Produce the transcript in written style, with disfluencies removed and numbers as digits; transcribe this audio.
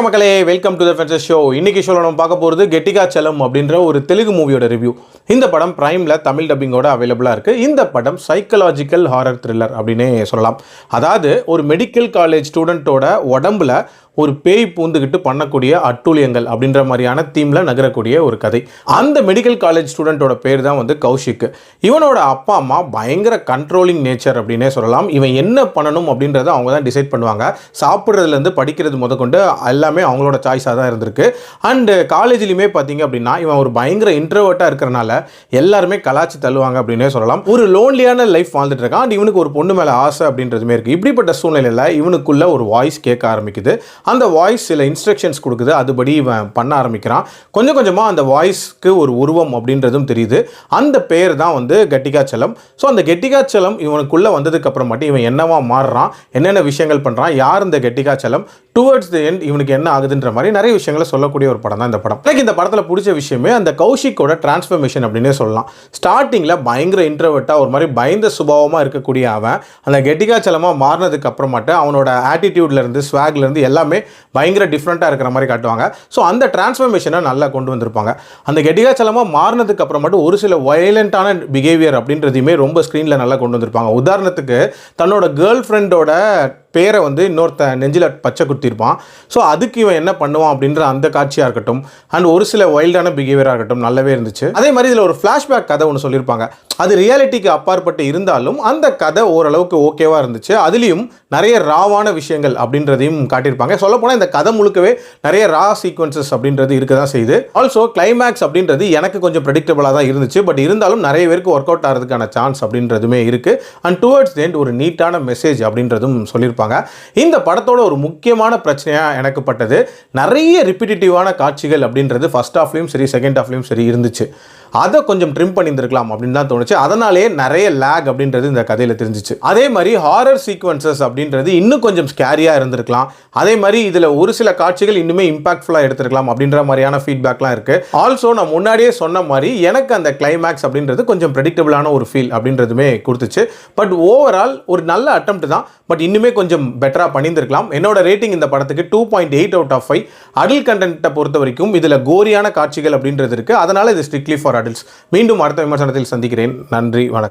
வணக்கம் மக்களே, welcome to the fences show. இன்னைக்கு ஷோல நம்ம பார்க்க போகிறது கெட்டிகா சலம் அப்படின்ற ஒரு தெலுங்கு மூவியோட ரிவ்யூ. இந்த படம் பிரைம்ல தமிழ் டப்பிங்கோட அவைலபிளாக இருக்குது. இந்த படம் சைக்கலாஜிக்கல் ஹாரர் த்ரில்லர் அப்படின்னே சொல்லலாம். அதாவது ஒரு மெடிக்கல் காலேஜ் ஸ்டூடெண்ட்டோட உடம்புல ஒரு பேய் பூந்துக்கிட்டு பண்ணக்கூடிய அட்டூழியங்கள் அப்படின்ற மாதிரியான தீமில் நகரக்கூடிய ஒரு கதை. அந்த மெடிக்கல் காலேஜ் ஸ்டூடெண்ட்டோட பேர் தான் வந்து கௌஷிக். இவனோட அப்பா அம்மா பயங்கர கண்ட்ரோலிங் நேச்சர் அப்படின்னே சொல்லலாம். இவன் என்ன பண்ணணும் அப்படின்றத அவங்க தான் டிசைட் பண்ணுவாங்க. சாப்பிட்றதுலேருந்து படிக்கிறது முதற்கொண்டு எல்லாமே அவங்களோட சாய்ஸாக தான் இருந்திருக்கு. அண்டு காலேஜ்லையுமே பார்த்தீங்க அப்படின்னா இவன் ஒரு பயங்கர இன்ட்ரோவர்ட்டாக இருக்கிறனால எல்லாருமே கலாச்சி தள்ளுவாங்க அப்படின்னே சொல்லலாம். ஒரு லோன்லியான லைஃப் வாழ்ந்துட்டு இருக்கான். அண்ட் இவனுக்கு ஒரு பொண்ணு மேலே ஆசை அப்படின்றதுமே இருக்குது. இப்படிப்பட்ட சூழ்நிலையில் இவனுக்குள்ள ஒரு வாய்ஸ் கேட்க ஆரம்பிக்குது. அந்த வாய்ஸ் சில இன்ஸ்ட்ரக்ஷன்ஸ் கொடுக்குது. அதுபடி இவன் பண்ண ஆரம்பிக்கிறான். கொஞ்சம் கொஞ்சமாக அந்த வாய்ஸ்க்கு ஒரு உருவம் அப்படின்றதும் தெரியுது. அந்த பேர் தான் வந்து கெட்டிகா சலம். ஸோ அந்த கெட்டிகா சலம் இவனுக்குள்ளே வந்ததுக்கு அப்புறம் மட்டும் இவன் என்னவா மாறுறான், என்னென்ன விஷயங்கள் பண்ணுறான், யார் இந்த கெட்டிகா சலம், டுவர்ட்ஸ் தி எண்ட் இவனுக்கு என்ன ஆகுதுன்ற மாதிரி நிறைய விஷயங்களை சொல்லக்கூடிய ஒரு படம் தான் இந்த படம். எனக்கு இந்த படத்தில் பிடிச்ச விஷயமே அந்த கௌஷிக்கோட டிரான்ஸ்ஃபர்மேஷன் அப்படின்னே சொல்லலாம். ஸ்டார்டிங்கில் பயங்கர இன்ட்ரோவர்ட்டாக ஒரு மாதிரி பயந்த சுபாவமாக இருக்கக்கூடிய அவன் அந்த கெட்டிகா சலமாக மாறினதுக்கு அப்புறமாட்டு அவனோட ஆட்டிடியூட்லேருந்து ஸ்வாக்லேருந்து எல்லாமே பயங்கர டிஃப்ரெண்ட்டாக இருக்கிற மாதிரி காட்டுவாங்க. ஸோ அந்த டிரான்ஸ்ஃபர்மேஷனை நல்லா கொண்டு வந்திருப்பாங்க. அந்த கெட்டிகா சலமாக மாறினதுக்கு அப்புறமாட்டு ஒரு சில வயலண்ட்டான பிஹேவியர் அப்படின்றதையுமே ரொம்ப ஸ்க்ரீனில் நல்லா கொண்டு வந்திருப்பாங்க. உதாரணத்துக்கு தன்னோட கேர்ள் ஃப்ரெண்டோட பேரை வந்து இன்னொருத்த நெஞ்சில் பச்சை குத்திருப்பான். ஸோ அதுக்கு இவன் என்ன பண்ணுவான் அப்படின்ற அந்த காட்சியாக இருக்கட்டும், அண்ட் ஒரு சில வைல்டான பிஹேவியராக இருக்கட்டும் நல்லாவே இருந்துச்சு. அதே மாதிரி இதில் ஒரு ஃப்ளாஷ்பேக் கதை ஒன்று சொல்லியிருப்பாங்க. அது ரியாலிட்டிக்கு அப்பாற்பட்டு இருந்தாலும் அந்த கதை ஓரளவுக்கு ஓகேவாக இருந்துச்சு. அதுலேயும் நிறைய ராவான விஷயங்கள் அப்படின்றதையும் காட்டியிருப்பாங்க. சொல்லப்போனால் இந்த கதை முழுக்கவே நிறைய ரா சீக்வன்சஸ் அப்படின்றது இருக்க தான் செய்யுது. ஆல்சோ கிளைமேக்ஸ் அப்படின்றது எனக்கு கொஞ்சம் ப்ரெடிக்டபிளாக தான் இருந்துச்சு. பட் இருந்தாலும் நிறைய பேருக்கு ஒர்க் அவுட் ஆகிறதுக்கான சான்ஸ் அப்படின்றதுமே இருக்குது. அண்ட் டுவர்ட்ஸ் தி எண்ட் ஒரு நீட்டான மெசேஜ் அப்படின்றதும் சொல்லியிருப்பாங்க. இந்த படத்தோட ஒரு முக்கியமான பிரச்சனையாக எனக்கு பட்டது நிறைய ரிப்பீட்டிவான காட்சிகள் அப்படின்றது ஃபர்ஸ்ட் ஹாஃப்லையும் சரி செகண்ட் ஹாஃப்லையும் சரி இருந்துச்சு. அதை கொஞ்சம் ட்ரிம் பண்ணியிருந்திருக்கலாம் அப்படின்னு தான் தோணுச்சு. அதனாலே நிறைய லேக் அப்படின்றது இந்த கதையில் தெரிஞ்சிச்சு. அதே மாதிரி ஹாரர் சீக்வன்சஸ் அப்படின்றது இன்னும் கொஞ்சம் ஸ்கேரியாக இருந்திருக்கலாம். அதே மாதிரி இதில் ஒரு சில காட்சிகள் இன்னுமே இம்பாக்ட்ஃபுல்லாக எடுத்திருக்கலாம் அப்படின்ற மாதிரியான ஃபீட்பேக்லாம் இருக்குது. ஆல்சோ நான் முன்னாடியே சொன்ன மாதிரி எனக்கு அந்த கிளைமேக்ஸ் அப்படின்றது கொஞ்சம் ப்ரெடிக்டபிளான ஒரு ஃபீல் அப்படின்றதுமே கொடுத்துச்சு. பட் ஓவரால் ஒரு நல்ல அட்டெம்ப்ட் தான். பட் இன்னுமே கொஞ்சம் பெட்டராக பண்ணியிருந்திருக்கலாம். என்னோட ரேட்டிங் இந்த படத்துக்கு 2.8 out of 5. அடல்ட் கண்டென்ட்டை பொறுத்த வரைக்கும் இதில் கோரியான காட்சிகள் அப்படின்றது இருக்குது. அதனால் இது ஸ்ட்ரிக்ட்லி ஃபார் அடல்ட்ஸ். மீண்டும் அடுத்த விமர்சனத்தில் சந்திக்கிறேன். நன்றி, வணக்கம்.